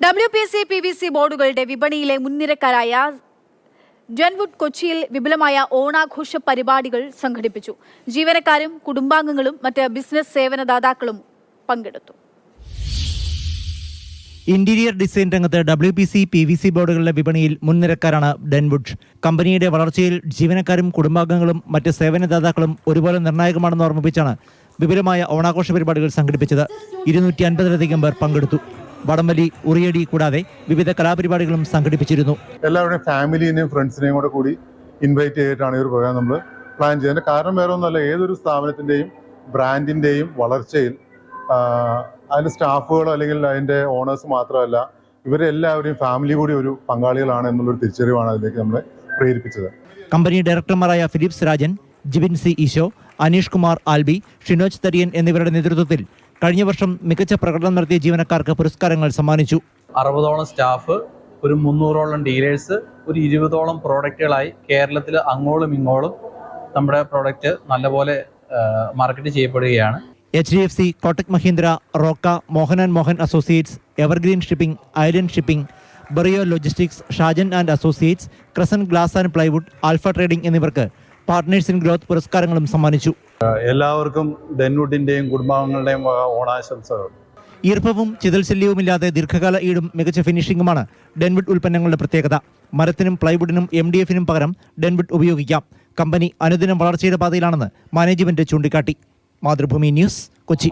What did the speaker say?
WPC PVC ബോർഡുകളുടെ വിപണിയിലെ മുൻനിരക്കാരായ ഡെൻവുഡ് കൊച്ചിയിൽ വിപുലമായ ഓണാഘോഷ പരിപാടികൾ സംഘടിപ്പിച്ചു. ജീവനക്കാരും കുടുംബാംഗങ്ങളും മറ്റ് ബിസിനസ് സേവനദാതാക്കളും പങ്കെടുത്തു. ഇന്റീരിയർ ഡിസൈൻ രംഗത്ത് WPC PVC ബോർഡുകളുടെ വിപണിയിൽ മുൻനിരക്കാരാണ് ഡെൻവുഡ്. കമ്പനിയുടെ വളർച്ചയിൽ ജീവനക്കാരും കുടുംബാംഗങ്ങളും മറ്റ് സേവനദാതാക്കളും ഒരുപോലെ നിർണായകമാണെന്ന് ഓർമ്മിപ്പിച്ചാണ് വിപുലമായ ഓണാഘോഷ പരിപാടികൾ സംഘടിപ്പിച്ചത്. 250-ലധികം പേർ പങ്കെടുത്തു. വടംവലി, ഉറിയടി കൂടാതെ വിവിധ കലാപരിപാടികളും സംഘടിപ്പിച്ചിരുന്നു. എല്ലാവരുടെയും ഫാമിലിനെയും ഫ്രണ്ട്സിനെയും കൂടെ കൂടി ഇൻവൈറ്റ് ചെയ്തിട്ടാണ് ഈ ഒരു പ്രോഗ്രാം നമ്മൾ പ്ലാൻ ചെയ്യുന്നത്. കാരണം വേറെ ഒന്നുമല്ല, ഏതൊരു സ്ഥാപനത്തിൻ്റെയും ബ്രാൻഡിൻ്റെയും വളർച്ചയിൽ അതിൻ്റെ സ്റ്റാഫുകളോ അല്ലെങ്കിൽ അതിൻ്റെ ഓണേഴ്സ് മാത്രമല്ല, ഇവരെല്ലാവരെയും ഫാമിലി കൂടി ഒരു പങ്കാളികളാണ് എന്നുള്ളൊരു തിരിച്ചറിവാണ് അതിലേക്ക് നമ്മളെ പ്രേരിപ്പിച്ചത്. കമ്പനി ഡയറക്ടർമാരായ ഫിലിപ്സ് രാജൻ, ജിബിൻ സി ഈശോ, അനീഷ് കുമാർ ആൽബി, ഷിനോജ് തരിയൻ എന്നിവരുടെ നേതൃത്വത്തിൽ കഴിഞ്ഞ വർഷം മികച്ച പ്രകടനം നടത്തിയ ജീവനക്കാർക്ക് പുരസ്കാരങ്ങൾ സമ്മാനിച്ചു. 60ഓളം സ്റ്റാഫ്, ഒരു 300ഓളം ഡീലേഴ്സ്, ഒരു 20ഓളം പ്രോഡക്റ്റുകളായി കേരളത്തിൽ അങ്ങോളം ഇങ്ങോളം നമ്മുടെ പ്രോഡക്റ്റ് നല്ലപോലെ മാർക്കറ്റ് ചെയ്യപ്പെടുകയാണ്. HDFC, Kotak Mahindra, Roca, Mohan and Mohan associates, evergreen shipping, island shipping, ബറിയോ logistics, Shajan and associates, Crescent glass and plywood, alpha trading എന്നിവർക്ക് പാർട്ട്നേഴ്സ് ഇൻ ഗ്രോത്ത് പുരസ്കാരങ്ങളും സമ്മാനിച്ചു. എല്ലാവർക്കും ഡെൻവുഡിൻ്റെയും കുടുംബാംഗങ്ങളുടെയും ഓണാശംസകൾ. ഈർപ്പവും ചിതൽശല്യവുമില്ലാതെ ദീർഘകാല ഈടും മികച്ച ഫിനിഷിംഗുമാണ് ഡെൻവുഡ് ഉൽപ്പന്നങ്ങളുടെ പ്രത്യേകത. മരത്തിനും പ്ലൈവുഡിനും MDFനും പകരം ഡെൻവുഡ് ഉപയോഗിക്കാം. കമ്പനി അനുദിനം വളർച്ചയുടെ പാതയിലാണെന്ന് മാനേജ്മെന്റ് ചൂണ്ടിക്കാട്ടി. മാതൃഭൂമി ന്യൂസ്, കൊച്ചി.